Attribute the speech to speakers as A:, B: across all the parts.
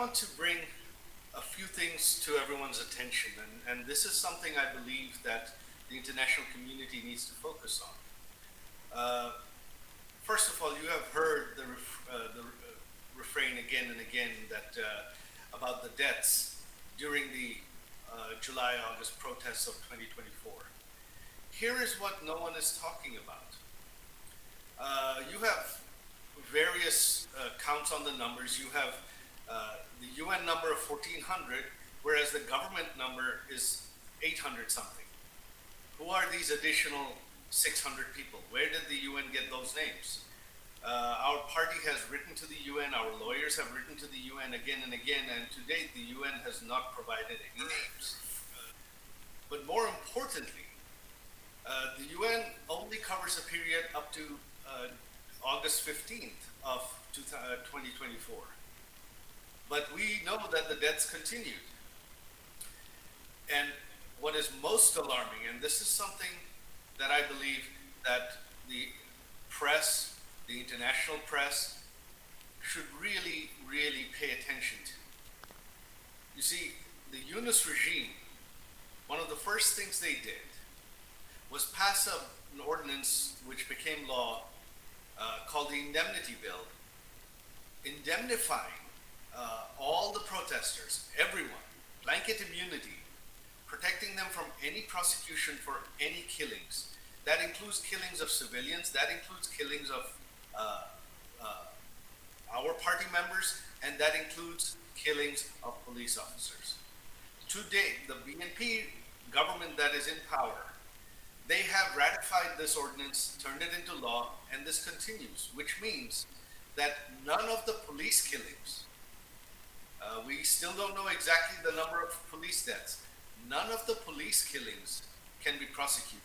A: want to bring a few things to everyone's attention, and this is something I believe that the international community needs to focus on. First of all, you have heard the refrain again and again that about the deaths during the July-August protests of 2024. Here is what no one is talking about. You have various counts on the numbers. You have the UN number of 1,400, whereas the government number is 800 something. Who are these additional 600 people? Where did the UN get those names? Our party has written to the UN, our lawyers have written to the UN again and again, and to date the UN has not provided any names. But more importantly, the UN only covers a period up to August 15th of 2024. But we know that the deaths continued. And what is most alarming, and this is something that I believe that the press, the international press, should really, really pay attention to. You see, the Yunus regime, one of the first things they did was pass an ordinance which became law called the Indemnity Bill, indemnifying all the protesters, everyone, blanket immunity, protecting them from any prosecution for any killings. That includes killings of civilians, that includes killings of our party members, and that includes killings of police officers. To date, the BNP government that is in power, they have ratified this ordinance, turned it into law, and this continues, which means that none of the police killings, we still don't know exactly the number of police deaths, none of the police killings can be prosecuted.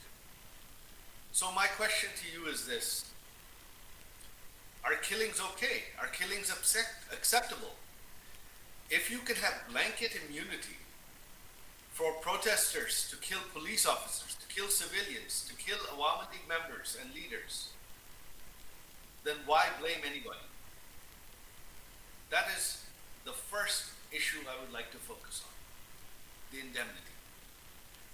A: So my question to you is this: are killings okay? Are killings acceptable? If you can have blanket immunity for protesters to kill police officers, to kill civilians, to kill Awami League members and leaders, then why blame anybody? That is the first issue I would like to focus on, the indemnity.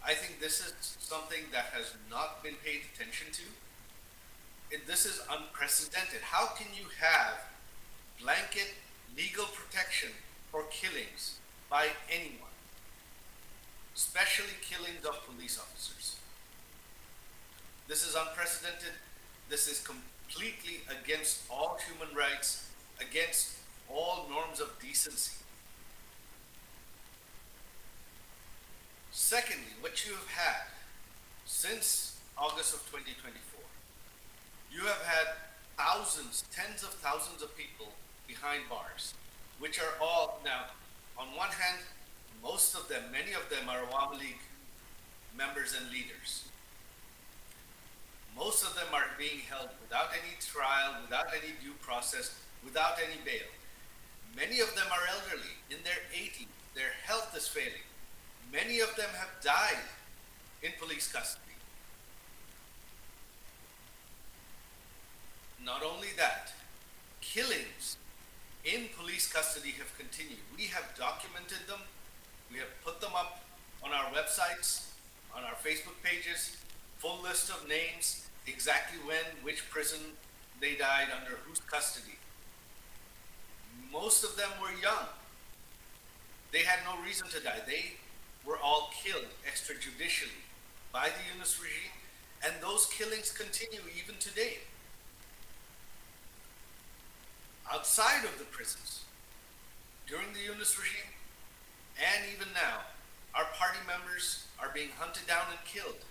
A: I think this is something that has not been paid attention to. This is unprecedented. How can you have blanket legal protection for killings by anyone, especially killings of police officers? This is unprecedented. This is completely against all human rights, against all norms of decency. Secondly, what you have had since August of 2024, you have had thousands, tens of thousands of people behind bars, which are all now, on one hand, most of them, many of them are Awami League members and leaders. Most of them are being held without any trial, without any due process, without any bail. Many of them are elderly, in their 80s, their health is failing. Many of them have died in police custody. Not only that, killings in police custody have continued. We have documented them. We have put them up on our websites, on our Facebook pages, full list of names, exactly when, which prison they died, under whose custody. Most of them were young. They had no reason to die. They were all killed extrajudicially by the Yunus regime, and those killings continue even today. Outside of the prisons, during the Yunus regime, and even now, our party members are being hunted down and killed.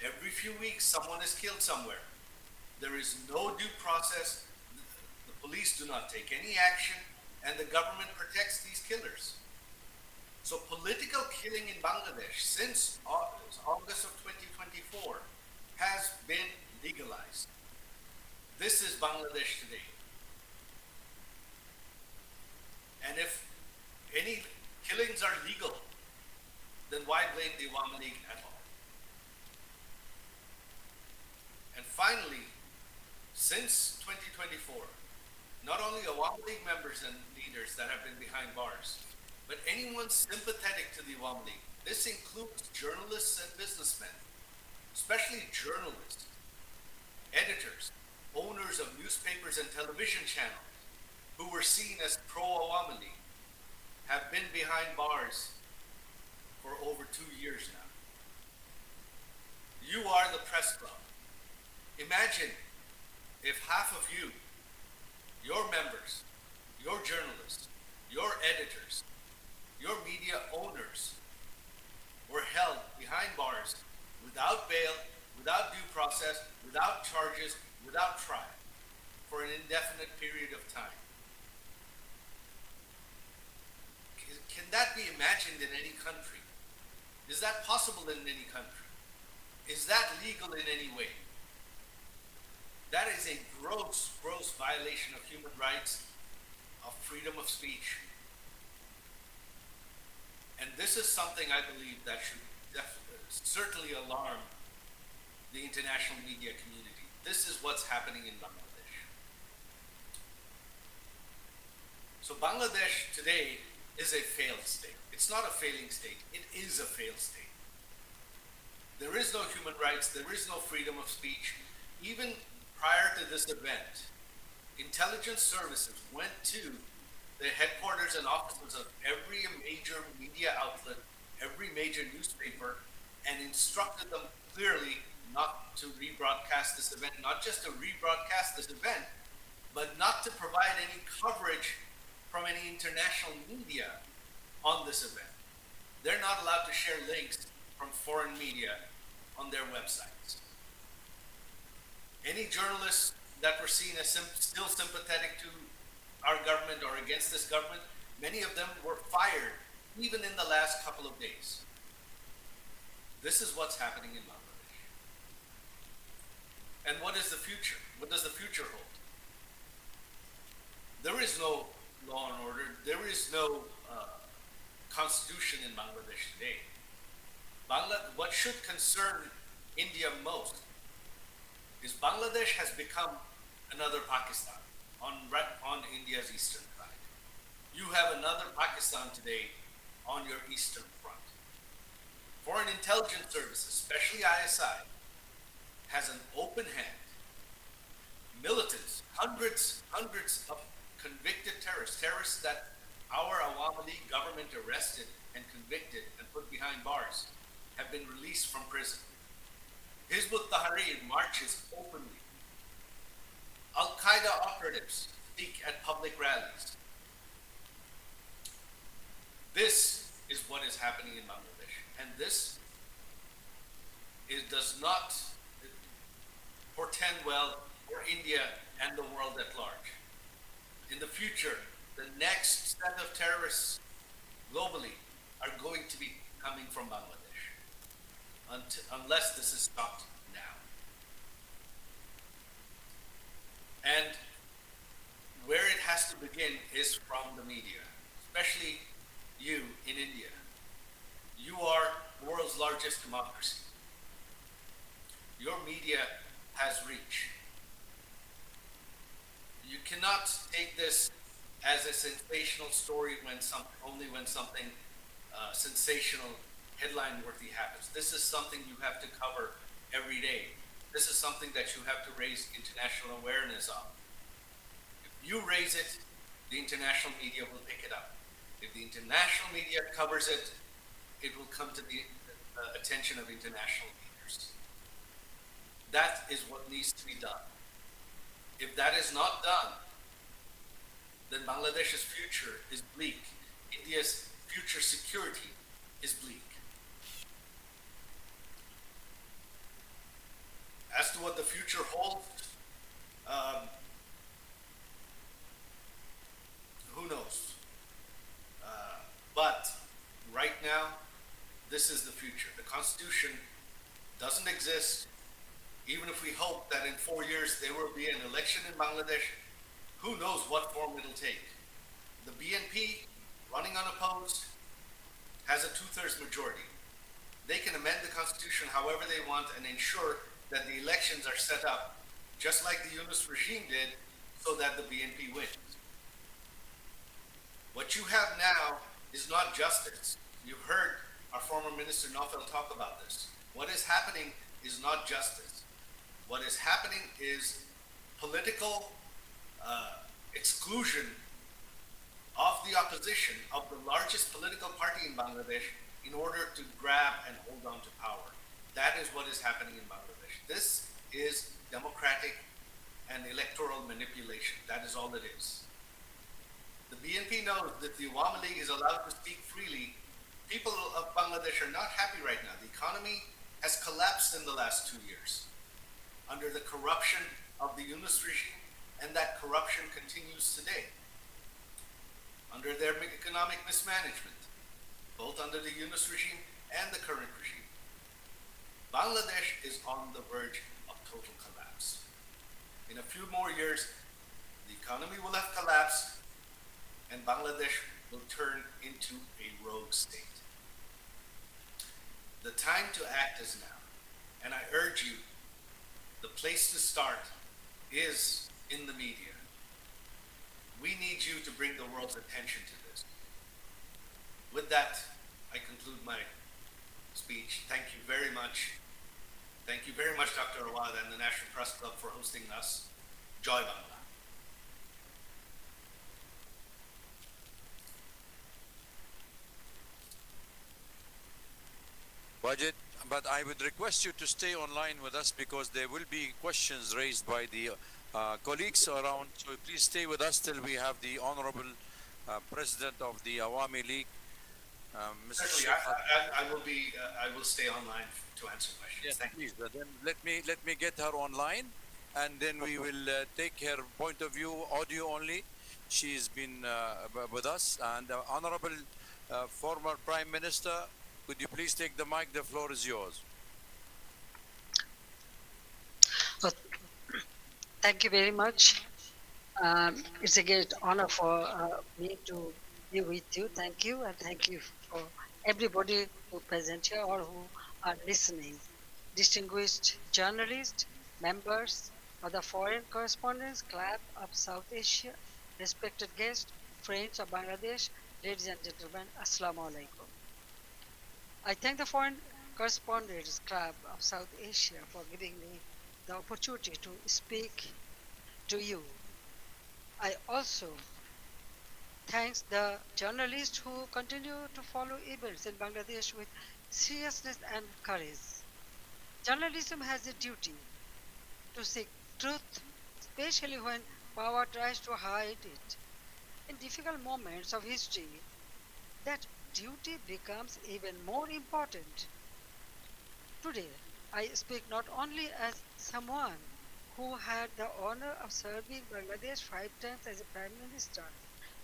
A: Every few weeks, someone is killed somewhere. There is no due process. The police do not take any action, and the government protects these killers. So political killing in Bangladesh since August of 2024 has been legalized. This is Bangladesh today. And if any killings are legal, then why blame the Awami League at all? And finally, since 2024, not only Awami League members and leaders that have been behind bars, but anyone sympathetic to the Awami League. This includes journalists and businessmen, especially journalists, editors, owners of newspapers and television channels who were seen as pro-Awami League, have been behind bars for over 2 years now. You are the press club. Imagine if half of you, your members, your journalists, your editors, your media owners were held behind bars without bail, without due process, without charges, without trial for an indefinite period of time. Can that be imagined in any country? Is that possible in any country? Is that legal in any way? That is a gross, gross violation of human rights, of freedom of speech. And this is something I believe that should certainly alarm the international media community. This is what's happening in Bangladesh. So Bangladesh today is a failed state. It's not a failing state, it is a failed state. There is no human rights, there is no freedom of speech. Even prior to this event, intelligence services went to the headquarters and offices of every major media outlet, every major newspaper, and instructed them clearly not to rebroadcast this event, not just to rebroadcast this event, but not to provide any coverage from any international media on this event. They're not allowed to share links from foreign media on their websites. Any journalists that were seen as still sympathetic to our government or against this government, many of them were fired even in the last couple of days. This is what's happening in Bangladesh. And what is the future? What does the future hold? There is no law and order. There is no constitution in Bangladesh today. What should concern India most is Bangladesh has become another Pakistan on India's eastern side. You have another Pakistan today on your eastern front. Foreign intelligence services, especially ISI, has an open hand. Militants, hundreds of convicted terrorists that our Awami League government arrested and convicted and put behind bars, have been released from prison. Hizb ut-Tahrir marches openly. Al-Qaeda operatives speak at public rallies. This is what is happening in Bangladesh. And this does not portend well for India and the world at large. In the future, the next set of terrorists globally are going to be coming from Bangladesh, unless this is stopped now. And where it has to begin is from the media, especially you in India. You are the world's largest democracy. Your media has reach. You cannot take this as a sensational story only when something sensational, headline-worthy happens. This is something you have to cover every day. This is something that you have to raise international awareness of. If you raise it, the international media will pick it up. If the international media covers it, it will come to the attention of international leaders. That is what needs to be done. If that is not done, then Bangladesh's future is bleak. India's future security is bleak. As to what the future holds, who knows? But right now, this is the future. The Constitution doesn't exist. Even if we hope that in 4 years there will be an election in Bangladesh, who knows what form it'll take. The BNP, running unopposed, has a 2/3 majority. They can amend the Constitution however they want and ensure that the elections are set up, just like the Yunus regime did, so that the BNP wins. What you have now is not justice. You've heard our former Minister Naufel talk about this. What is happening is not justice. What is happening is political exclusion of the opposition, of the largest political party in Bangladesh, in order to grab and hold on to power. That is what is happening in Bangladesh. This is democratic and electoral manipulation. That is all it is. The BNP knows that the Awami League is allowed to speak freely. People of Bangladesh are not happy right now. The economy has collapsed in the last 2 years under the corruption of the Yunus regime, and that corruption continues today under their economic mismanagement, both under the Yunus regime and the current regime. Bangladesh is on the verge of total collapse. In a few more years, the economy will have collapsed and Bangladesh will turn into a rogue state. The time to act is now, and I urge you, the place to start is in the media. We need you to bring the world's attention to this. With that, I conclude my speech. Thank you very much. Thank you very much, Dr. Awad and the National Press Club for hosting us. Joy Bangla.
B: Budget, but I would request you to stay online with us because there will be questions raised by the colleagues around. So please stay with us till we have the Honorable President of the Awami League, Mr.
A: Certainly, I will stay online to answer questions.
B: Yes,
A: Thank
B: please. Then let me get her online, and then we will take her point of view, audio only. She's been with us, and Honorable former Prime Minister, could you please take the mic? The floor is yours.
C: Thank you very much. It's a great honor for me to be with you. Thank you, and thank you for everybody who present here or who are listening. Distinguished journalists, members of the Foreign Correspondents Club of South Asia, respected guests, friends of Bangladesh, ladies and gentlemen, Assalamu alaikum. I thank the Foreign Correspondents Club of South Asia for giving me the opportunity to speak to you. I also thank the journalists who continue to follow events in Bangladesh with seriousness and courage. Journalism has a duty to seek truth, especially when power tries to hide it. In difficult moments of history, that duty becomes even more important. Today, I speak not only as someone who had the honor of serving Bangladesh 5 times as a Prime Minister,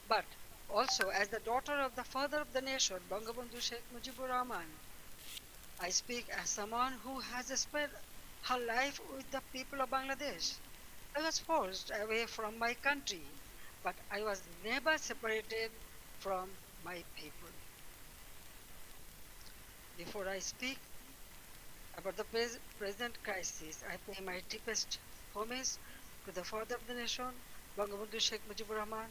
C: but also as the daughter of the father of the nation, Bangabandhu Sheikh Mujibur Rahman. I speak as someone who has spent her life with the people of Bangladesh. I was forced away from my country, but I was never separated from my people. Before I speak about the present crisis, I pay my deepest homage to the father of the nation, Bangabandhu Sheikh Mujibur Rahman,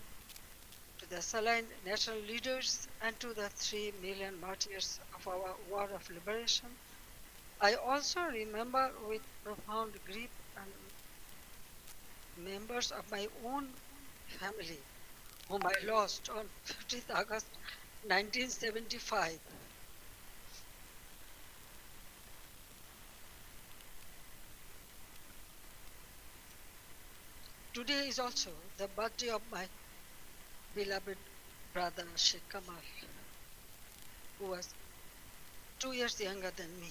C: to the Saline national leaders, and to the 3 million martyrs of our war of liberation. I also remember with profound grief and members of my own family, whom I lost on 15th August 1975. Today is also the birthday of my beloved brother Sheikh Kamal, who was 2 years younger than me.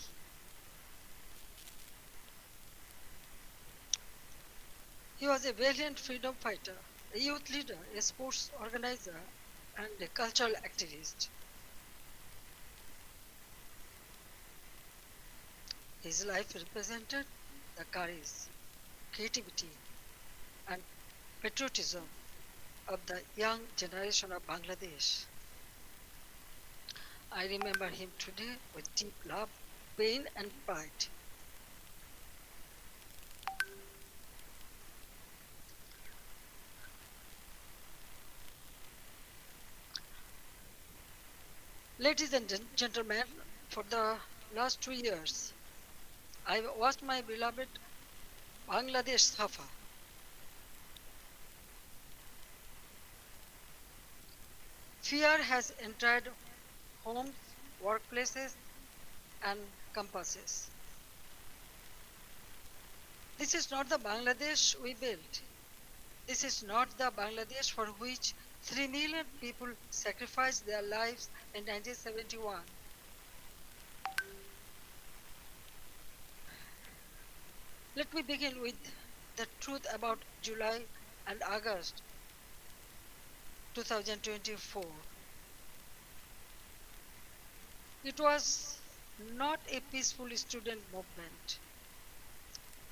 C: He was a valiant freedom fighter, a youth leader, a sports organizer, and a cultural activist. His life represented the courage, creativity, and patriotism of the young generation of Bangladesh. I remember him today with deep love, pain, and pride. Ladies and gentlemen, for the last 2 years, I've watched my beloved Bangladesh suffer. Fear has entered homes, workplaces, and campuses. This is not the Bangladesh we built. This is not the Bangladesh for which 3 million people sacrificed their lives in 1971. Let me begin with the truth about July and August 2024. It was not a peaceful student movement.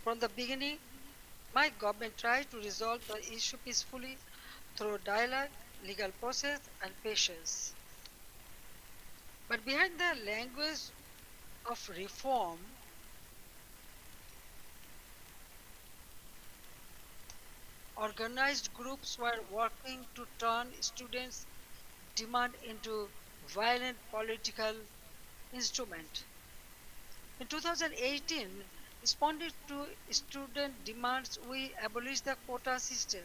C: From the beginning, my government tried to resolve the issue peacefully through dialogue, legal process, and patience. But behind the language of reform, organized groups were working to turn students' demand into violent political instrument. In 2018, responding to student demands, we abolished the quota system.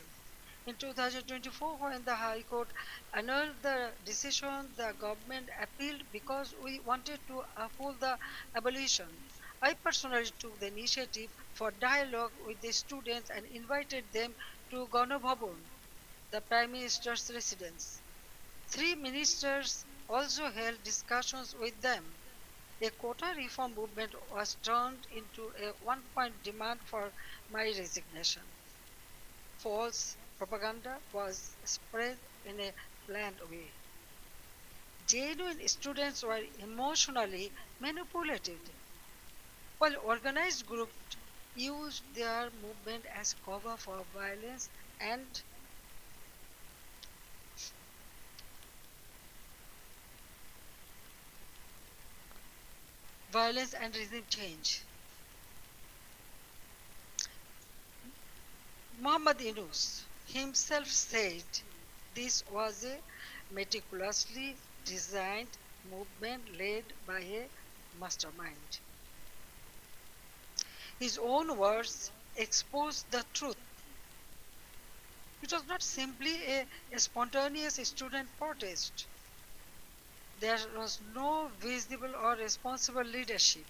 C: In 2024, when the High Court annulled the decision, the government appealed because we wanted to uphold the abolition. I personally took the initiative for dialogue with the students and invited them to Ganabhavan, the Prime Minister's residence. 3 ministers also held discussions with them. A quota reform movement was turned into a one-point demand for my resignation. False propaganda was spread in a planned way. Genuine students were emotionally manipulated, while organized groups used their movement as cover for and violence and regime change. Muhammad Yunus himself said this was a meticulously designed movement led by a mastermind. His own words expose the truth. It was not simply a spontaneous student protest. There was no visible or responsible leadership.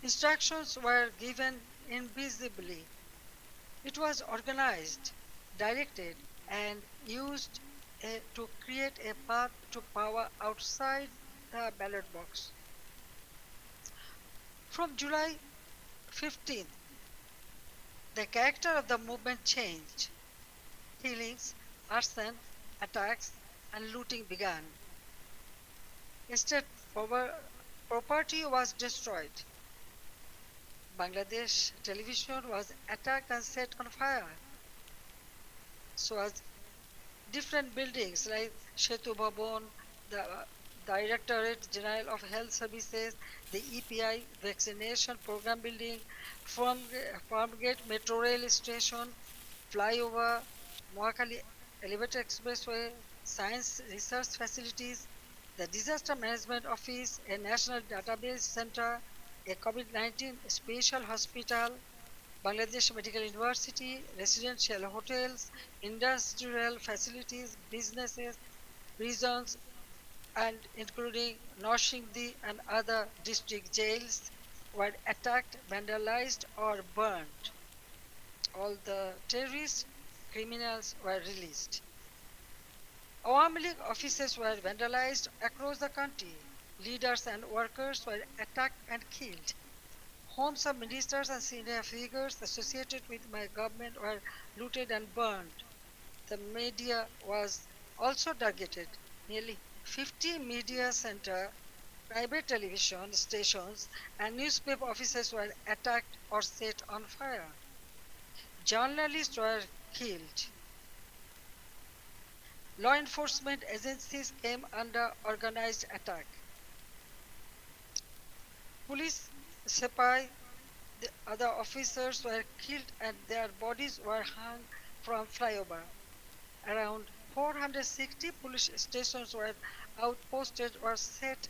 C: Instructions were given invisibly. It was organized, directed, and used to create a path to power outside the ballot box. From July 15th, the character of the movement changed. Killings, arson, attacks, and looting began. State property was destroyed. Bangladesh television was attacked and set on fire. So was different buildings like Shetu Bhavan, the Directorate General of Health Services, the EPI vaccination program building, Farmgate Metro Rail Station, flyover, Mohakali Elevator Expressway, science research facilities, the Disaster Management Office, a national database center, a COVID-19 special hospital, Bangladesh Medical University, residential hotels, industrial facilities, businesses, prisons, and including Noshingdi and other district jails were attacked, vandalized, or burned. All the terrorists, criminals were released. Awami League offices were vandalized across the country. Leaders and workers were attacked and killed. Homes of ministers and senior figures associated with my government were looted and burned. The media was also targeted. Nearly 50 media center, private television stations, and newspaper offices were attacked or set on fire. Journalists were killed. Law enforcement agencies came under organized attack. Police, Sepai, the other officers were killed and their bodies were hung from flyover. Around 460 police stations were outposted or set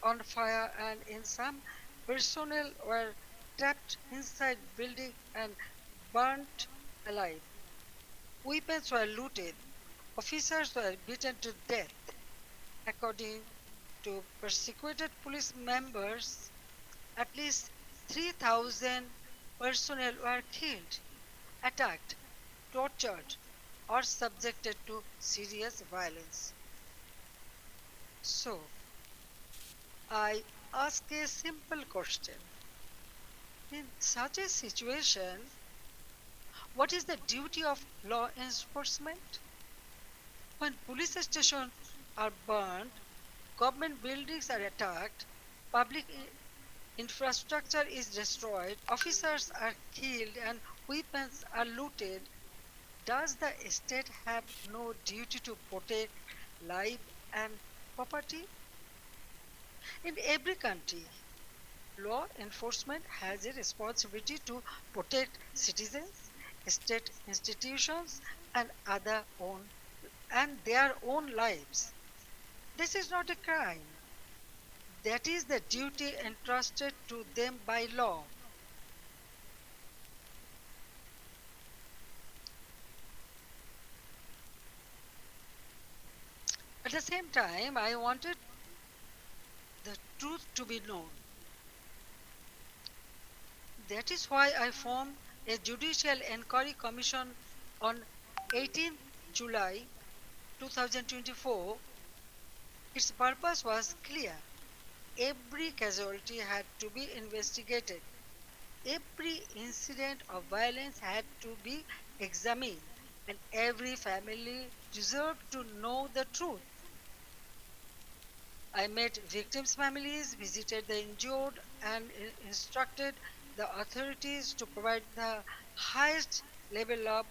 C: on fire, and in some, personnel were trapped inside buildings and burnt alive. Weapons were looted. Officers were beaten to death. According to persecuted police members, at least 3,000 personnel were killed, attacked, tortured, or subjected to serious violence. So, I ask a simple question. In such a situation, what is the duty of law enforcement? When police stations are burned, government buildings are attacked, public infrastructure is destroyed, officers are killed, and weapons are looted, does the state have no duty to protect life and property? In every country, law enforcement has a responsibility to protect citizens, state institutions, and their own lives. This is not a crime. That is the duty entrusted to them by law. At the same time, I wanted the truth to be known. That is why I formed a Judicial Inquiry Commission on 18 July 2024. Its purpose was clear. Every casualty had to be investigated. Every incident of violence had to be examined, and every family deserved to know the truth. I met victims' families, visited the injured, and instructed the authorities to provide the highest level of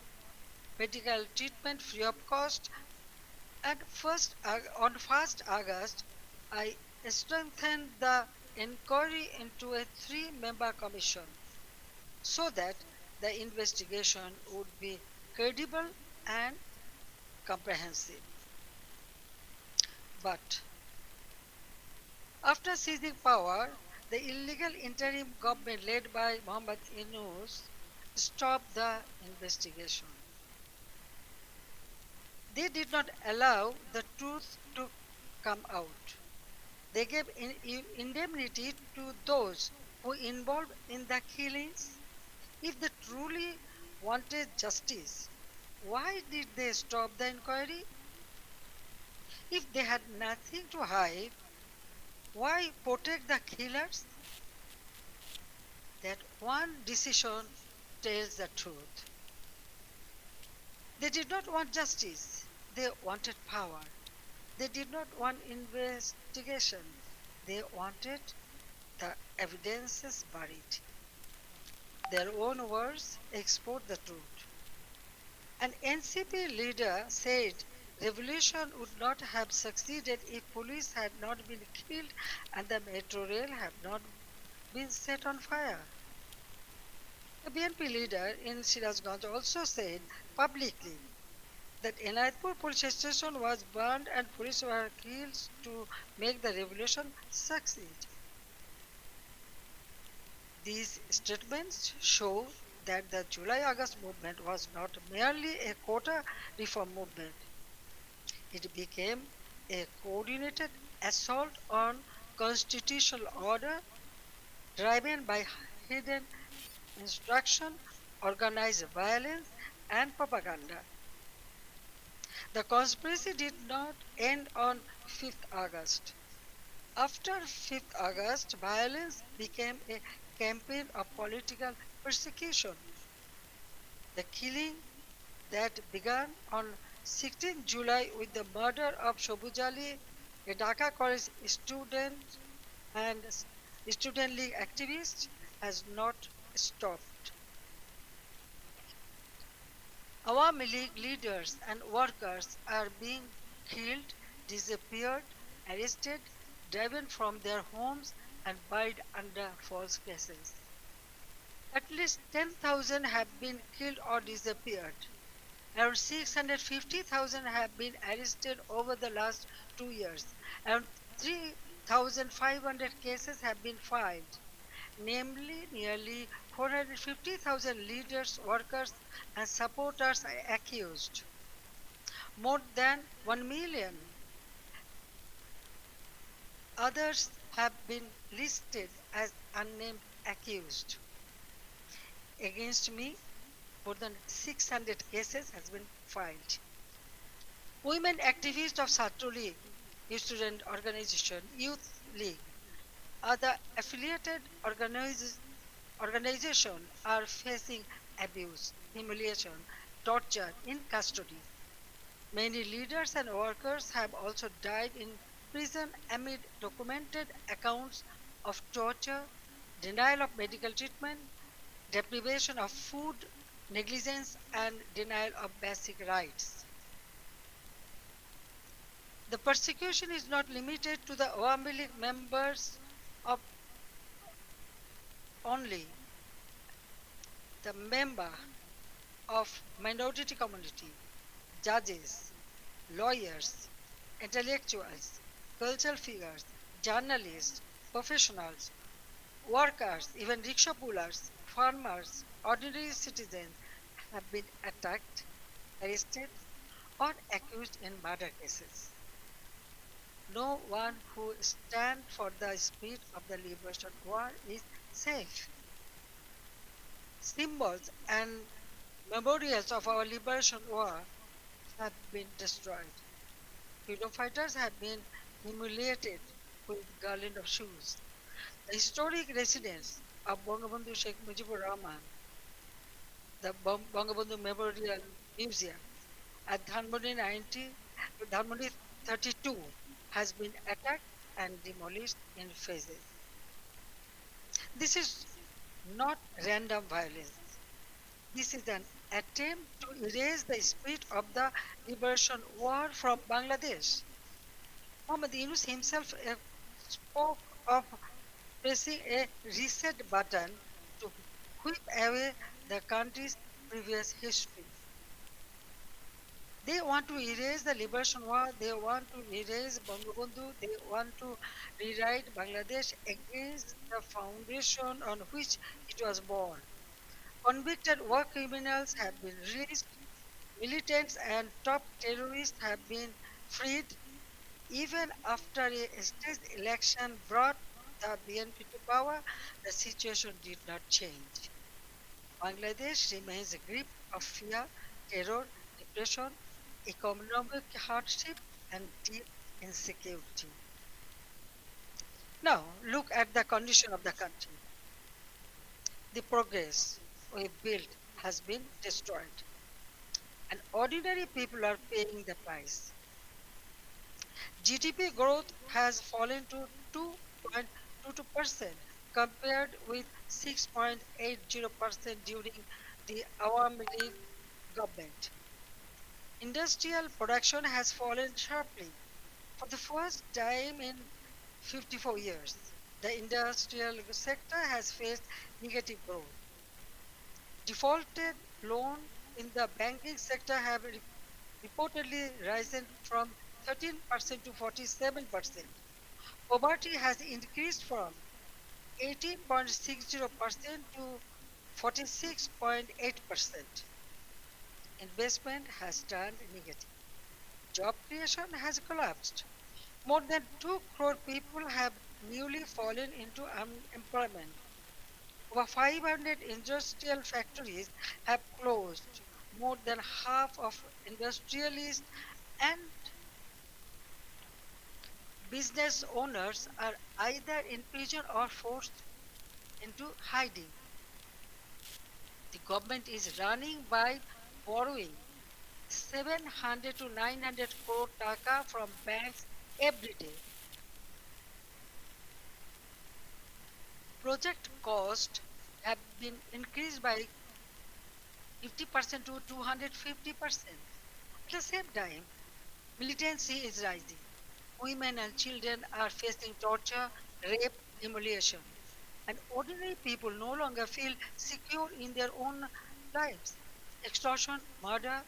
C: medical treatment free of cost. And on 1st August, I strengthened the inquiry into a three-member commission so that the investigation would be credible and comprehensive. But after seizing power, the illegal interim government led by Mohammad Yunus stopped the investigation. They did not allow the truth to come out. They gave indemnity to those who involved in the killings. If they truly wanted justice, why did they stop the inquiry? If they had nothing to hide, why protect the killers? That one decision tells the truth. They did not want justice, they wanted power. They did not want investigation, they wanted the evidences buried. Their own words export the truth. An NCP leader said revolution would not have succeeded if police had not been killed and the metro rail had not been set on fire. The BNP leader in Sirajganj also said publicly that Enayatpur police station was burned and police were killed to make the revolution succeed. These statements show that the July-August movement was not merely a quota reform movement. It became a coordinated assault on constitutional order driven by hidden instruction, organized violence, and propaganda. The conspiracy did not end on 5th August. After 5th August, violence became a campaign of political persecution. The killing that began on 16 July with the murder of Shobuz Ali, a Dhaka college student and student league activist, has not stopped. Awami League leaders and workers are being killed, disappeared, arrested, driven from their homes, and buried under false cases. At least 10,000 have been killed or disappeared. Around 650,000 have been arrested over the last 2 years. Around 3,500 cases have been filed. Namely, nearly 450,000 leaders, workers, and supporters are accused. More than 1 million others have been listed as unnamed accused. Against me, more than 600 cases has been filed. Women activists of Satru League, student organization, youth league, other affiliated organization are facing abuse, humiliation, torture in custody. Many leaders and workers have also died in prison amid documented accounts of torture, denial of medical treatment, deprivation of food, negligence, and denial of basic rights. The persecution is not limited to the Awami League members of only. The member of minority community, judges, lawyers, intellectuals, cultural figures, journalists, professionals, workers, even rickshaw pullers, farmers, ordinary citizens have been attacked, arrested, or accused in murder cases. No one who stands for the spirit of the liberation war is safe. Symbols and memorials of our liberation war have been destroyed. Freedom fighters have been humiliated with garland of shoes. The historic residence of Bangabandhu Sheikh Mujibur Rahman, the Bangabandhu Memorial Museum at Dhanmondi 90, Dhanmondi 32 has been attacked and demolished in phases. This is not random violence. This is an attempt to erase the spirit of the liberation war from Bangladesh. Muhammad Yunus himself spoke of pressing a reset button to whip away the country's previous history. They want to erase the liberation war, they want to erase Bangabandhu, they want to rewrite Bangladesh against the foundation on which it was born. Convicted war criminals have been released, militants and top terrorists have been freed. Even after a staged election brought the BNP to power, the situation did not change. Bangladesh remains gripped of fear, terror, depression, economic hardship, and deep insecurity. Now, look at the condition of the country. The progress we built has been destroyed, and ordinary people are paying the price. GDP growth has fallen to 2.22% compared with 6.80% during the Awami League government. Industrial production has fallen sharply. For the first time in 54 years, the industrial sector has faced negative growth. Defaulted loans in the banking sector have reportedly risen from 13% to 47%. Poverty has increased from 18.60% to 46.8%. Investment has turned negative. Job creation has collapsed. More than 2 crore people have newly fallen into unemployment. Over 500 industrial factories have closed. More than half of industrialists and business owners are either in prison or forced into hiding. The government is running by borrowing 700 to 900 crore taka from banks every day. Project costs have been increased by 50% to 250%. At the same time, militancy is rising. Women and children are facing torture, rape, humiliation. And ordinary people no longer feel secure in their own lives. Extortion, murder,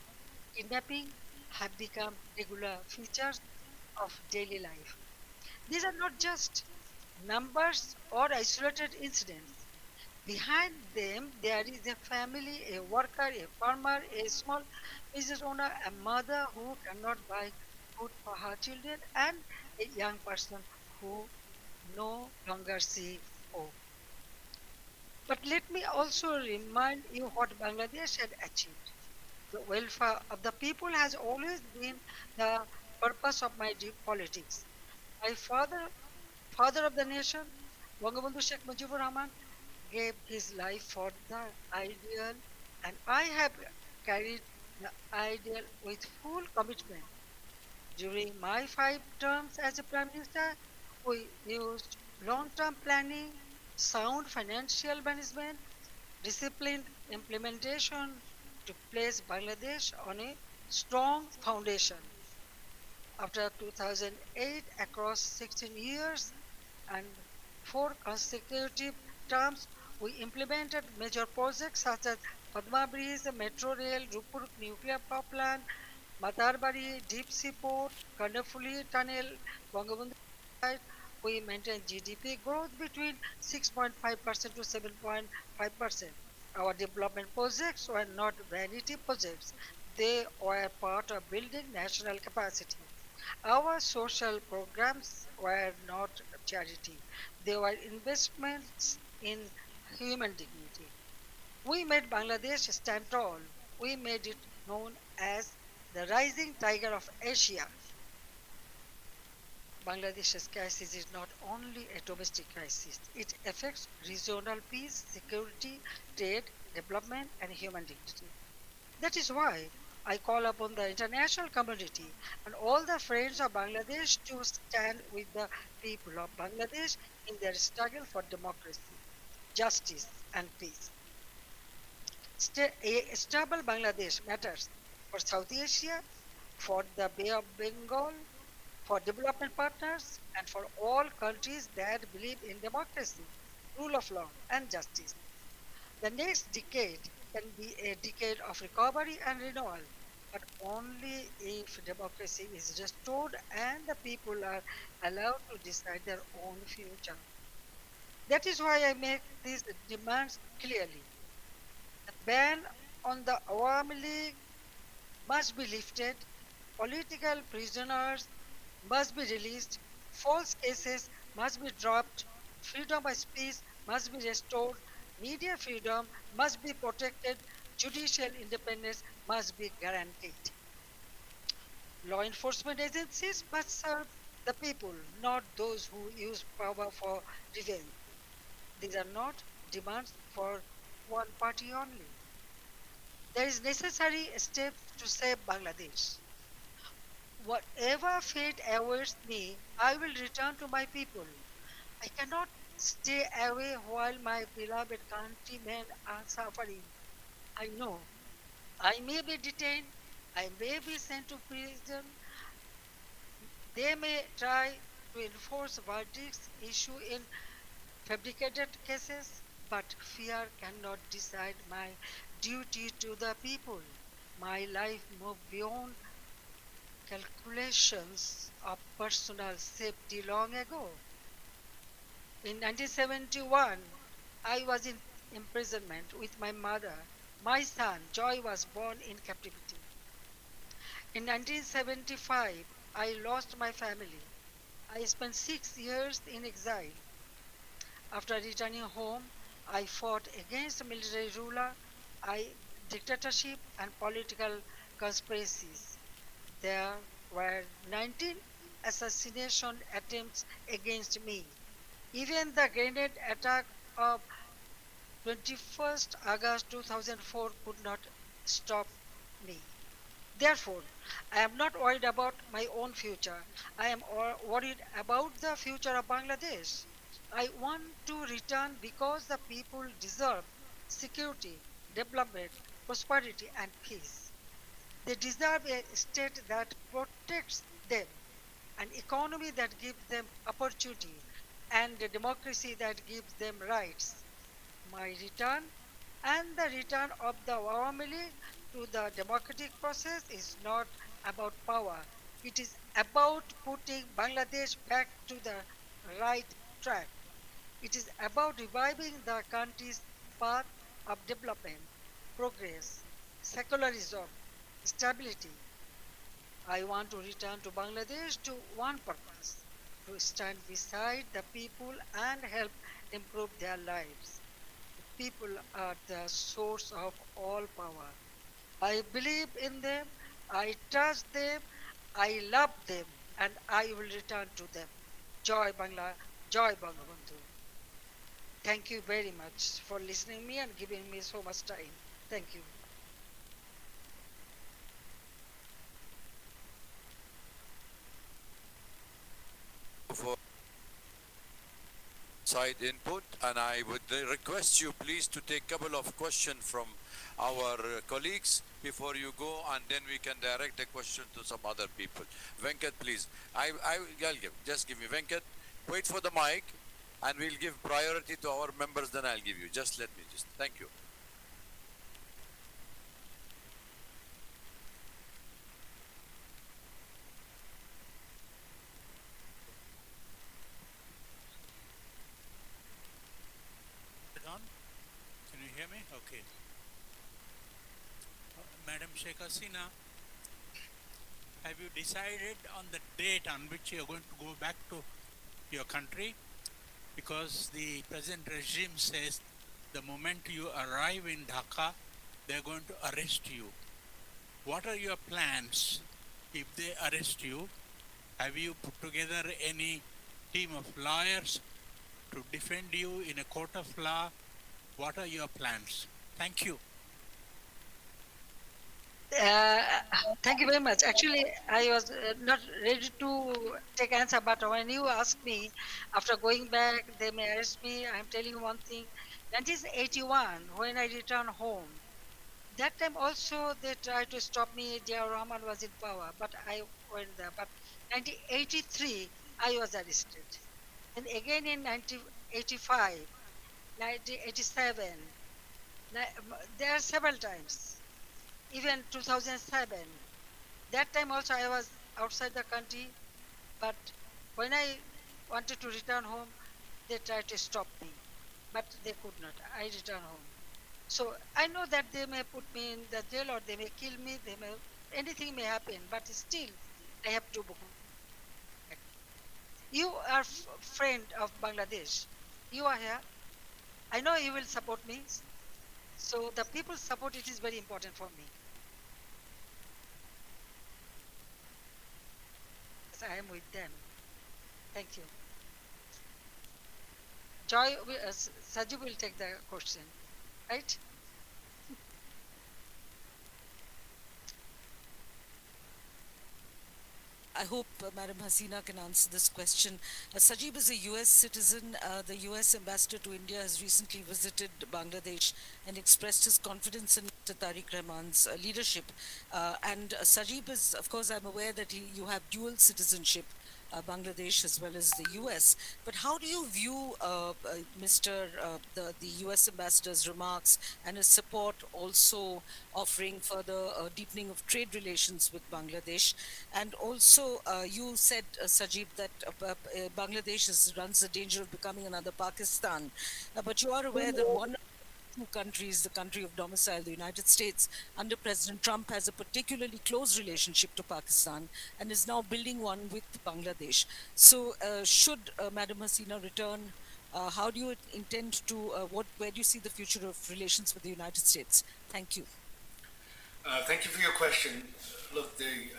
C: kidnapping have become regular features of daily life. These are not just numbers or isolated incidents. Behind them, there is a family, a worker, a farmer, a small business owner, a mother who cannot buy food for her children, and a young person who no longer see hope. But let me also remind you what Bangladesh had achieved. The welfare of the people has always been the purpose of my deep politics. My father of the nation, Bangabandhu Sheikh Mujibur Rahman, gave his life for the ideal, and I have carried the ideal with full commitment. During my 5 terms as a Prime Minister, we used long term planning, sound financial management, disciplined implementation to place Bangladesh on a strong foundation. After 2008, across 16 years and 4 consecutive terms, we implemented major projects such as Padma Bridge, Metro Rail, Rupur Nuclear Power Plant, Matarbari Deep Sea Port, Kandapuli Tunnel, Bangabandhu site. We maintained GDP growth between 6.5% to 7.5%. Our development projects were not vanity projects. They were part of building national capacity. Our social programs were not charity, they were investments in human dignity. We made Bangladesh stand tall. We made it known as the rising tiger of Asia. Bangladesh's crisis is not only a domestic crisis, it affects regional peace, security, trade, development, and human dignity. That is why I call upon the international community and all the friends of Bangladesh to stand with the people of Bangladesh in their struggle for democracy, justice, and peace. A stable Bangladesh matters for South Asia, for the Bay of Bengal, for development partners, and for all countries that believe in democracy, rule of law, and justice. The next decade can be a decade of recovery and renewal, but only if democracy is restored and the people are allowed to decide their own future. That is why I make these demands clearly. The ban on the Awami League must be lifted, political prisoners must be released, false cases must be dropped, freedom of speech must be restored, media freedom must be protected, judicial independence must be guaranteed. Law enforcement agencies must serve the people, not those who use power for revenge. These are not demands for one party only. There is necessary steps to save Bangladesh. Whatever fate awaits me, I will return to my people. I cannot stay away while my beloved countrymen are suffering. I know I may be detained, I may be sent to prison, they may try to enforce verdicts issued in fabricated cases, but fear cannot decide my duty to the people. My life moved beyond calculations of personal safety long ago. In 1971, I was in imprisonment with my mother. My son, Joy, was born in captivity. In 1975, I lost my family. I spent 6 years in exile. After returning home, I fought against military ruler, dictatorship, and political conspiracies. There were 19 assassination attempts against me. Even the grenade attack of 21st August 2004 could not stop me. Therefore, I am not worried about my own future. I am worried about the future of Bangladesh. I want to return because the people deserve security, development, prosperity, and peace. They deserve a state that protects them, an economy that gives them opportunity, and a democracy that gives them rights. My return and the return of the Awami League to the democratic process is not about power. It is about putting Bangladesh back to the right track. It is about reviving the country's path of development, progress, secularism, stability. I want to return to Bangladesh to one purpose, to stand beside the people and help improve their lives. People are the source of all power. I believe in them, I trust them, I love them, and I will return to them. Joy Bangla, Joy Bangabandhu. Thank you very much for listening me and giving me so much time. Thank you.
B: For side input, and I would request you please to take a couple of questions from our colleagues before you go, and then we can direct a question to some other people. Venkat, please. I'll give. Just give me Venkat. Wait for the mic, and we'll give priority to our members. Then I'll give you. Just let me. Just thank you.
D: On? Can you hear me? Okay. Madam Sheikh Hasina, have you decided on the date on which you are going to go back to your country? Because the present regime says the moment you arrive in Dhaka, they are going to arrest you. What are your plans if they arrest you? Have you put together any team of lawyers to defend you in a court of law? What are your plans? Thank you.
C: Uh, Thank you very much. Actually, I was not ready to take answer, but when you ask me, after going back, they may arrest me. I'm telling you one thing. 1981, when I returned home, that time also they tried to stop me. Dear Rahman was in power, but I went there. But 1983, I was arrested. And again in 1985, 1987, there are several times. Even 2007, that time also I was outside the country, but when I wanted to return home, they tried to stop me, but they could not. I returned home. So I know that they may put me in the jail or they may kill me, anything may happen, but still I have to go back. You are friend of Bangladesh. You are here. I know you will support me. So the people's support, it is very important for me. Yes, I am with them. Thank you. Joy, Sajib will take the question, right?
E: I hope Madam Hasina can answer this question. Sajib is a US citizen. The US ambassador to India has recently visited Bangladesh and expressed his confidence in Mr. Tarique Rahman's leadership. And Sajib is, of course, I'm aware that you have dual citizenship. Bangladesh as well as the US. But how do you view the US ambassador's remarks and his support also offering further deepening of trade relations with Bangladesh? And also, you said, Sajib, that Bangladesh runs the danger of becoming another Pakistan. But you are aware that one two countries, the country of domicile, the United States, under President Trump, has a particularly close relationship to Pakistan and is now building one with Bangladesh. So, should Madam Hasina return, how do you intend to, where do you see the future of relations with the United States? Thank you.
A: Thank you for your question. Look, the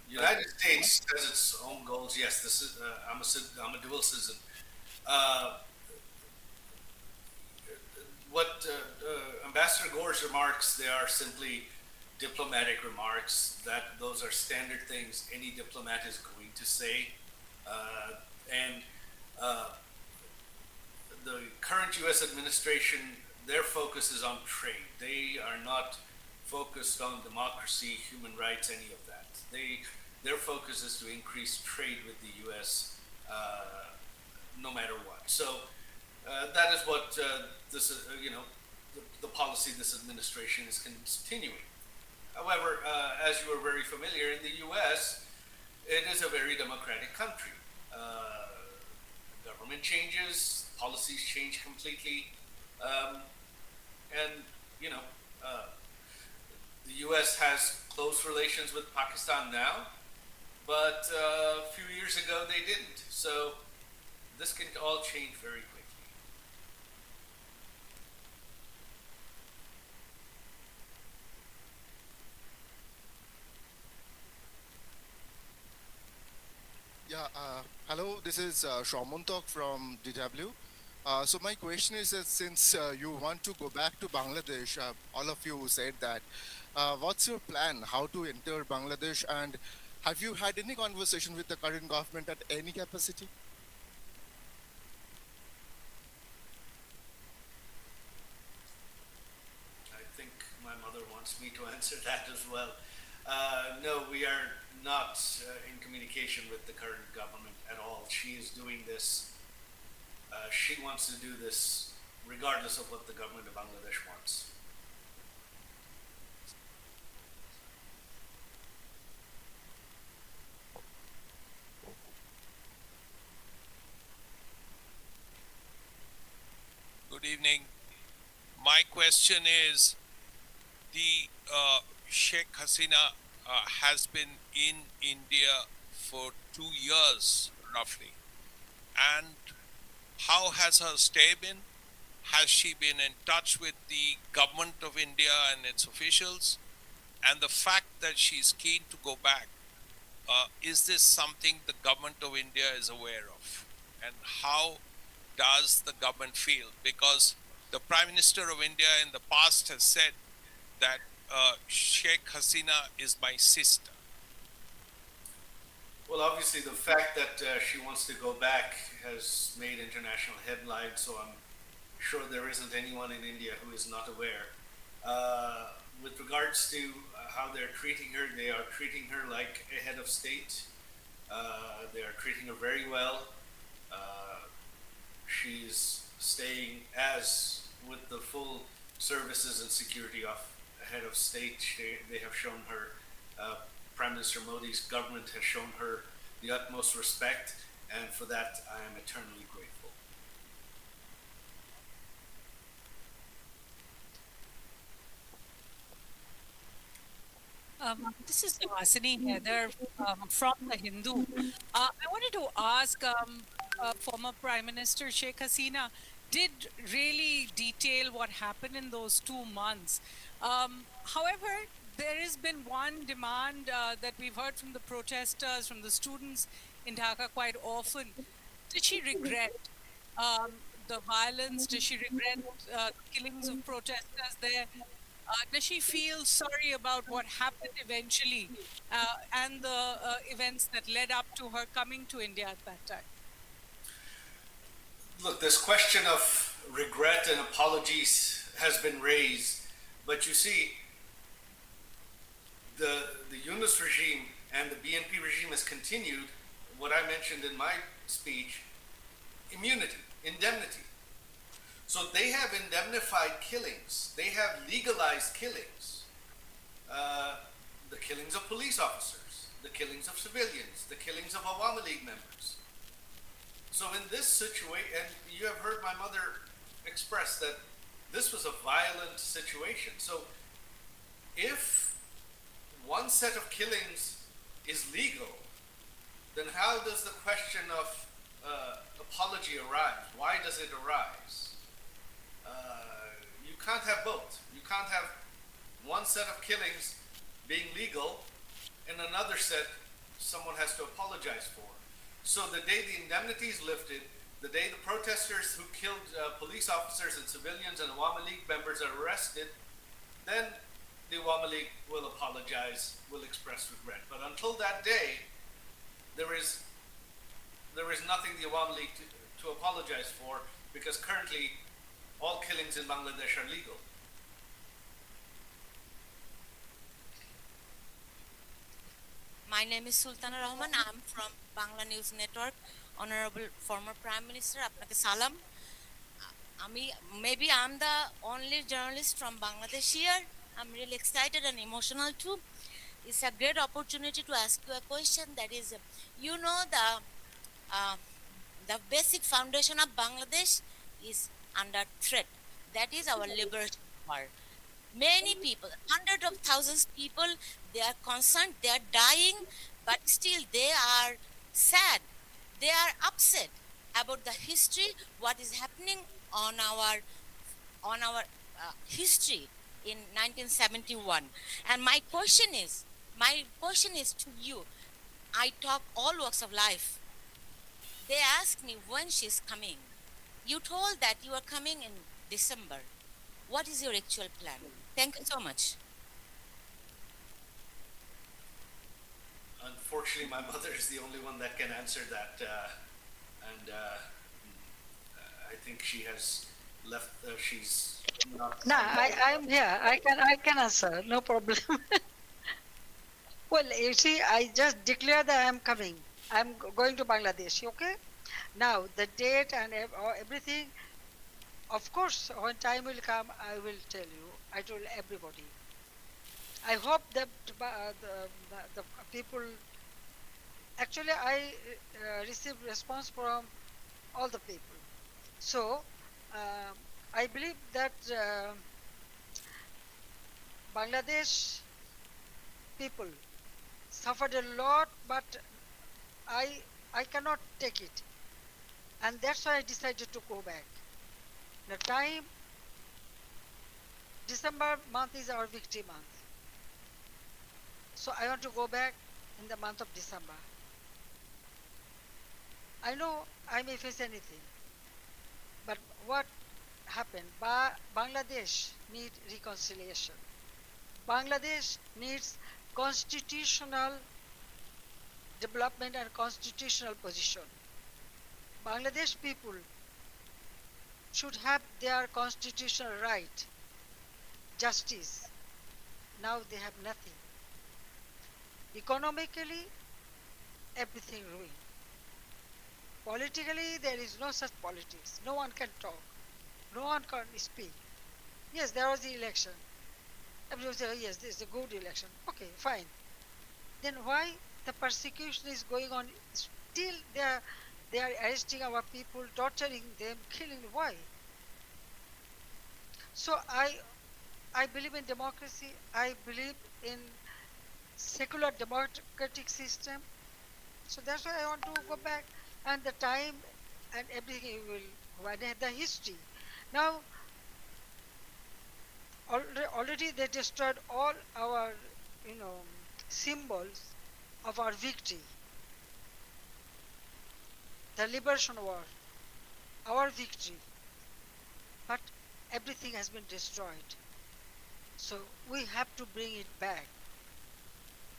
A: United States has its own goals. Yes, this is. I'm a dual citizen. Uh, what Ambassador Gore's remarks, they are simply diplomatic remarks. Those are standard things any diplomat is going to say. And the current U.S. administration, their focus is on trade. They are not focused on democracy, human rights, any of that. Their focus is to increase trade with the U.S. No matter what. So that is what the policy this administration is continuing. However, as you are very familiar, in the U.S., it is a very democratic country. Government changes, policies change completely, and you know, uh, the U.S. has close relations with Pakistan now, but a few years ago they didn't. So this can all change very quickly.
F: Yeah, hello, this is Shaumuntok from DW. So my question is that since you want to go back to Bangladesh, all of you said that, what's your plan? How to enter Bangladesh? And have you had any conversation with the current government at any capacity?
A: I think my mother wants me to answer that as well. No, we are not in communication with the current government at all. She is doing this. She wants to do this regardless of what the government of Bangladesh wants.
G: Good evening. My question is the Sheikh Hasina has been in India for 2 years roughly. And how has her stay been? Has she been in touch with the government of India and its officials? And the fact that she's keen to go back, is this something the government of India is aware of? And how does the government feel? Because the Prime Minister of India in the past has said that Sheikh Hasina is my sister.
A: Well, obviously, the fact that she wants to go back has made international headlines, so I'm sure there isn't anyone in India who is not aware. With regards to how they're treating her, they are treating her like a head of state. They are treating her very well. She's staying as with the full services and security of a head of state. They have shown her, Prime Minister Modi's government has shown her the utmost respect, and for that I am eternally grateful.
E: This is Hasini Heather from The Hindu. I wanted to ask former Prime Minister Sheikh Hasina did really detail what happened in those 2 months. However, there has been one demand that we've heard from the protesters, from the students in Dhaka quite often. Did she regret the violence? Does she regret the killings of protesters there? Does she feel sorry about what happened eventually and the events that led up to her coming to India at that time?
A: Look, this question of regret and apologies has been raised, but you see, the Yunus regime and the BNP regime has continued what I mentioned in my speech: immunity, indemnity. So they have indemnified killings. They have legalized killings. The killings of police officers, the killings of civilians, the killings of Awami League members. So in this situation, and you have heard my mother express that this was a violent situation. So if one set of killings is legal, then how does the question of apology arise? Why does it arise? You can't have both. You can't have one set of killings being legal and another set someone has to apologize for. So the day the indemnity is lifted, the day the protesters who killed police officers and civilians and Awami League members are arrested, then the Awami League will apologize, will express regret. But until that day, there is nothing the Awami League to apologize for, because currently all killings in Bangladesh are legal.
H: My name is Sultana Rahman. I'm from Bangla News Network. Honorable former Prime Minister, আপনাকে সালাম. Maybe I'm the only journalist from Bangladesh here. I'm really excited and emotional too. It's a great opportunity to ask you a question that is, uh, the basic foundation of Bangladesh is under threat. That is our liberation war. Many people, hundreds of thousands people, they are concerned, they are dying, but still they are sad, they are upset about the history, what is happening on our history in 1971. And my question is to you. I talk all walks of life. They asked me when she's coming. You told that you are coming in December. What is your actual plan? Thank you so much.
A: Unfortunately, my mother is the only one that can answer that, and I think she has left. She's not.
C: No, I'm here. I can answer. No problem. Well, you see, I just declare that I'm coming. I'm going to Bangladesh. Okay. Now the date and everything. Of course, when time will come, I will tell you. I told everybody. I hope that the people. Actually, I received response from all the people. So uh, I believe that Bangladesh people suffered a lot, but I I cannot take it, and that's why I decided to go back. The time December month is our victory month, so I want to go back in the month of December. I know I may face anything, but what happened? Bangladesh need reconciliation. Bangladesh needs constitutional development and constitutional position. Bangladesh people should have their constitutional right, justice. Now they have nothing. Economically, everything ruined. Politically, there is no such politics. No one can talk. No one can speak. Yes, there was the election. Everyone said, oh, yes, this is a good election. Okay, fine. Then why the persecution is going on? Still, they are arresting our people, torturing them, killing. Why? So I believe in democracy. I believe in secular democratic system. So that's why I want to go back, and the time and everything will the history. Now already they destroyed all our symbols of our victory, the liberation war, our victory, but everything has been destroyed. So we have to bring it back,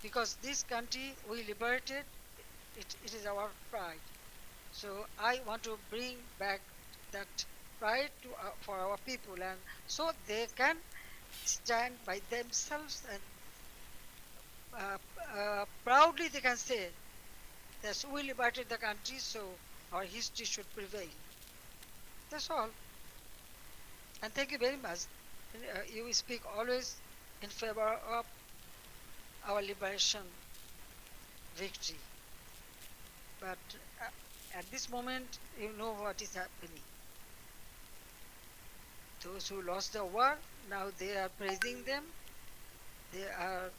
C: because this country we liberated, it is our pride. So I want to bring back that pride for our people, and so they can stand by themselves, and proudly they can say that we liberated the country, so our history should prevail. That's all. And thank you very much. You speak always in favor of our liberation victory. But at this moment, you know what is happening. Those who lost the war, now they are praising them. They are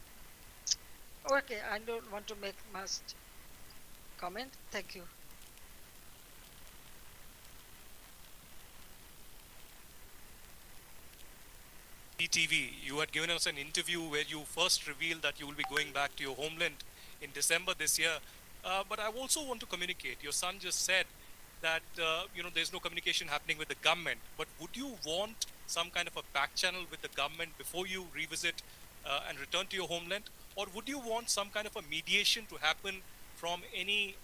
C: okay. I don't want to make much comment. Thank you.
I: TV, you had given us an interview where you first revealed that you will be going back to your homeland in December this year. But I also want to communicate. Your son just said that there's no communication happening with the government. But would you want some kind of a back channel with the government before you revisit and return to your homeland, or would you want some kind of a mediation to happen from any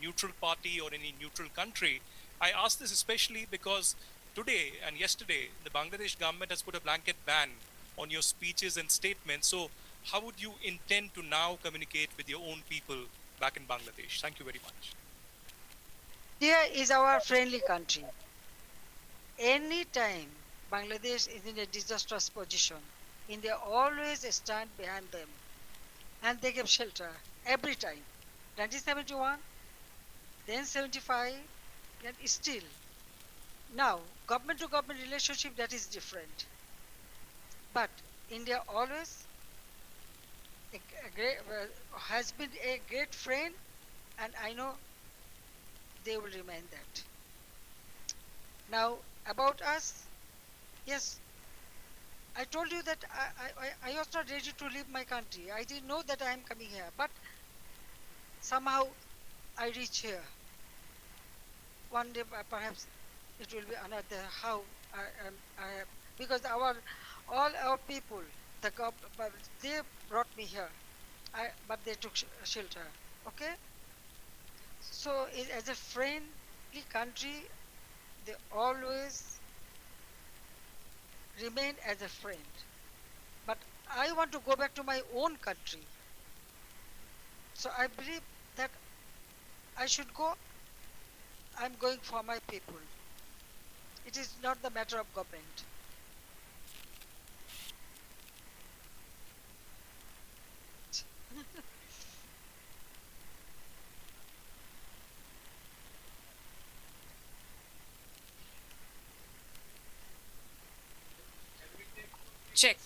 I: neutral party or any neutral country? I ask this especially because today and yesterday, the Bangladesh government has put a blanket ban on your speeches and statements. So how would you intend to now communicate with your own people back in Bangladesh? Thank you very much.
C: India is our friendly country. Anytime Bangladesh is in a disastrous position, India always stand behind them, and they give shelter every time. 1971, then 75, and still. Now, government to government relationship, that is different. But India always has been a great friend, and I know they will remain that. Now, about us, yes, I told you that I was not ready to leave my country. I didn't know that I am coming here, but somehow I reach here. One day, perhaps it will be another. How I because all our people, they brought me here. But they took shelter. Okay, so as a friendly country, they always remain as a friend. But I want to go back to my own country. So I believe that I should go. I'm going for my people. It is not the matter of government.
E: Check.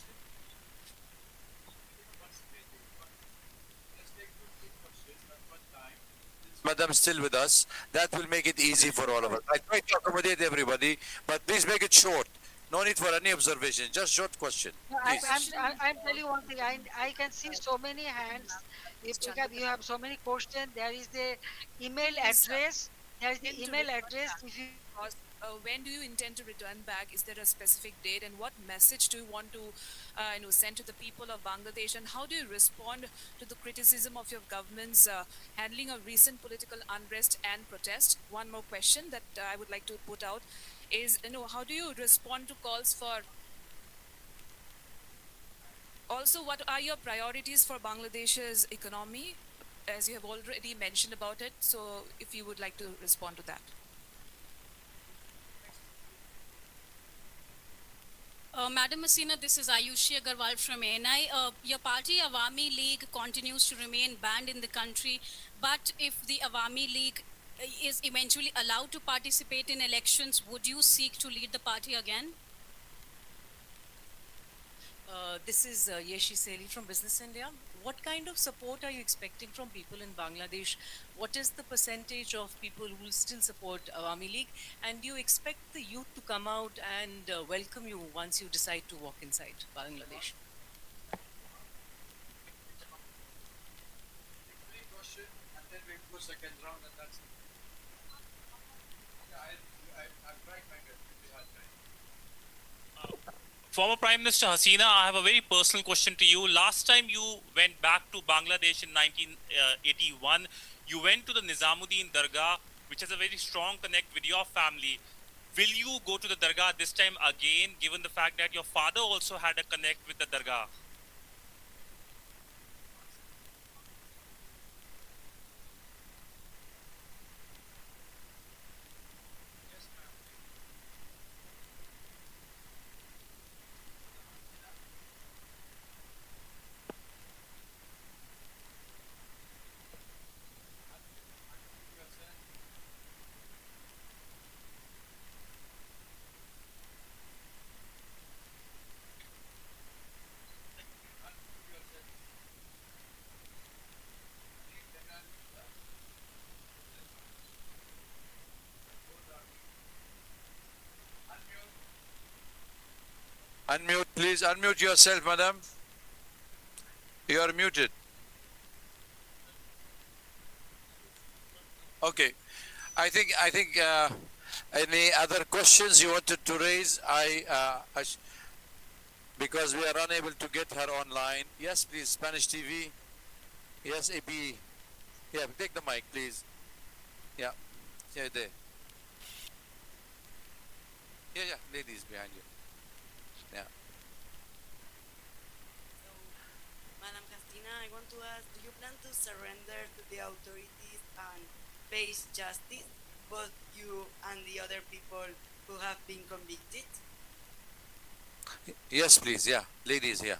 B: Madam still with us. That will make it easy for all of us. I try to accommodate everybody, but please make it short. No need for any observation. Just short question.
C: No,
B: Please.
C: I'm telling you one thing. I can see so many hands. You have so many questions. There is the email address. There is the email address. If you
E: When do you intend to return back? Is there a specific date? And what message do you want to send to the people of Bangladesh? And how do you respond to the criticism of your government's handling of recent political unrest and protest? One more question that I would like to put out is, how do you respond to calls for... Also, what are your priorities for Bangladesh's economy? As you have already mentioned about it, so if you would like to respond to that.
J: Madam Hasina, this is Ayushi Agarwal from ANI. Your party, Awami League, continues to remain banned in the country. But if the Awami League is eventually allowed to participate in elections, would you seek to lead the party again?
E: This is Yeshi Seli from Business India. What kind of support are you expecting from people in Bangladesh? What is the percentage of people who will still support Awami League? And do you expect the youth to come out and welcome you once you decide to walk inside Bangladesh?
I: Former Prime Minister Hasina, I have a very personal question to you. Last time you went back to Bangladesh in 1981, you went to the Nizamuddin Dargah, which has a very strong connect with your family. Will you go to the Dargah this time again, given the fact that your father also had a connect with the Dargah?
B: Unmute, please. Unmute yourself, madam. You are muted. Okay. I think any other questions you wanted to raise? Because we are unable to get her online. Yes, please. Spanish TV. Yes, AB. Yeah, take the mic, please. Yeah. Yeah, there. Yeah, ladies behind you. Yeah.
K: Madam Hasina, I want to ask, do you plan to surrender to the authorities and face justice, both you and the other people who have been convicted?
B: Yes, please. Yeah, ladies here.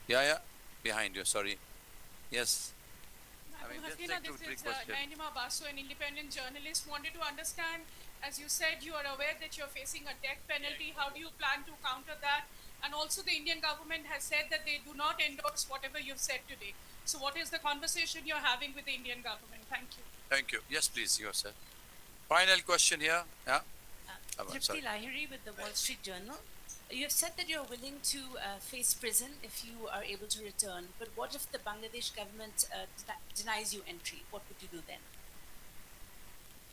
B: Yeah, yeah, behind you. Sorry. Yes. I mean, just
L: Hasina,
B: take two,
L: this
B: three
L: is
B: questions.
L: Nainima Basu, an independent journalist. Wanted to understand, as you said, you are aware that you're facing a death penalty. How do you plan to counter that? And also, the Indian government has said that they do not endorse whatever you've said today. So, what is the conversation you're having with the Indian government? Thank you.
B: Thank you. Yes, please, yourself. Final question here. Yeah. I'm sorry.
M: Tripti Lahiri with the Wall Street Journal. You have said that you're willing to face prison if you are able to return. But what if the Bangladesh government denies you entry? What would you do then?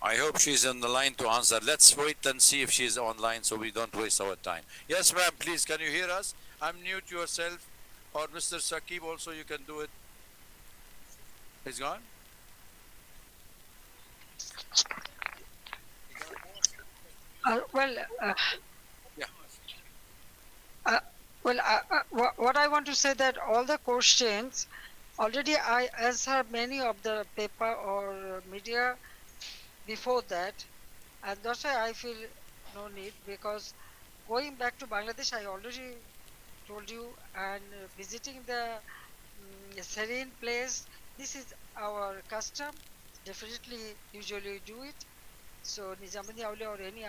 B: I hope she's on the line to answer. Let's wait and see if she's online so we don't waste our time. Yes, ma'am, please, can you hear us? Unmute yourself. Or Mr. Saqib also, you can do it. He's gone?
C: Well,
B: Yeah.
C: what I want to say that all the questions already I answered many of the paper or media before that, and that's why I feel no need, because going back to Bangladesh, I already told you, and visiting the serene place, this is our custom. Definitely, usually do it. So Nizamani Aule or any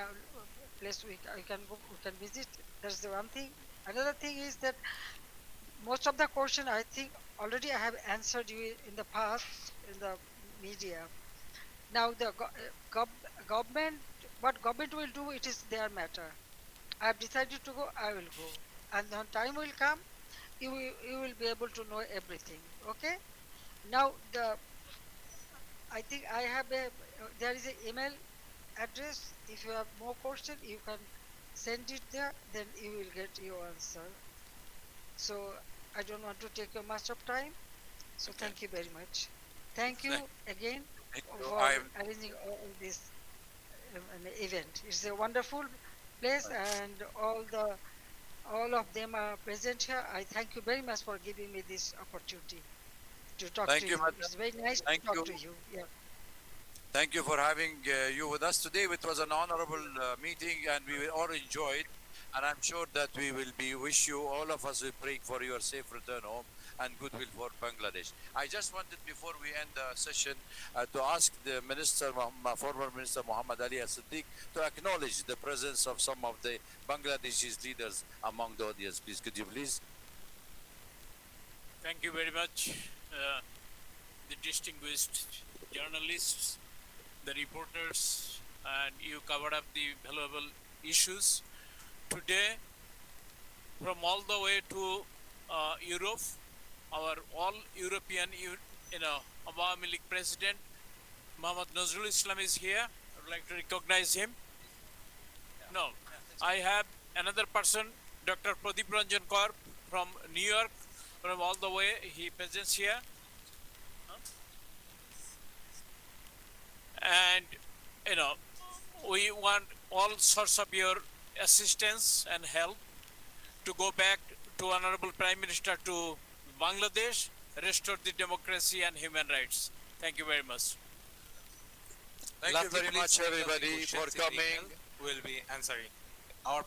C: place I can go, we can visit. That's the one thing. Another thing is that most of the question I think already I have answered you in the past in the media. Now the government, what government will do, it is their matter. I have decided to go, I will go, and when time will come, you will be able to know everything. Okay. Now I think I have there is an email address. If you have more question, you can send it there. Then you will get your answer. So I don't want to take much of time. So
B: Okay.
C: thank you very much. Thank you again
B: you.
C: for arranging all this an event. It's a wonderful place, and all of them are present here. I thank you very much for giving me this opportunity to talk
B: Thank
C: to
B: you,
C: you.
B: madam.
C: It's very nice
B: Thank
C: to talk
B: you.
C: to you. Yeah.
B: Thank you for having you with us today. It was an honorable meeting, and we all enjoyed. And I'm sure that we will wish you, all of us, will pray for your safe return home and goodwill for Bangladesh. I just wanted, before we end the session, to ask the minister, former minister Muhammad Ali As-Siddiq, to acknowledge the presence of some of the Bangladeshi leaders among the audience. Please, could you please?
D: Thank you very much, the distinguished journalists, the reporters, and you covered up the valuable issues. Today, from all the way to Europe, our all European, Awami League President, Muhammad Nazrul Islam is here. I would like to recognize him. No, I have another person, Dr. Pradeep Ranjan Kaur from New York, from all the way, he presents here. And, we want all sorts of your assistance and help to go back to Honorable Prime Minister to Bangladesh, restore the democracy and human rights. Thank you very much.
B: Thank you very much, everybody, for coming.
N: Will be answering. Our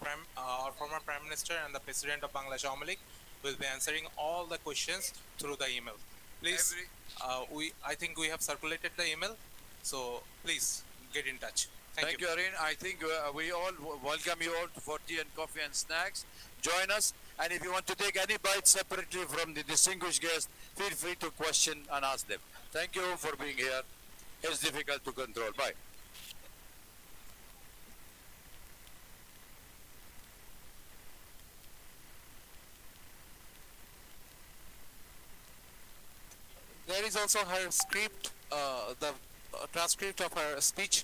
N: former Prime Minister and the President of Bangladesh Awami League will be answering all the questions through the email. Please, I think we have circulated the email, so please get in touch. Thank you.
B: Arun. I think we all welcome you all for tea and coffee and snacks. Join us, and if you want to take any bites separately from the distinguished guests, feel free to question and ask them. Thank you for being here. It's difficult to control. Bye.
N: There is also her script, the transcript of her speech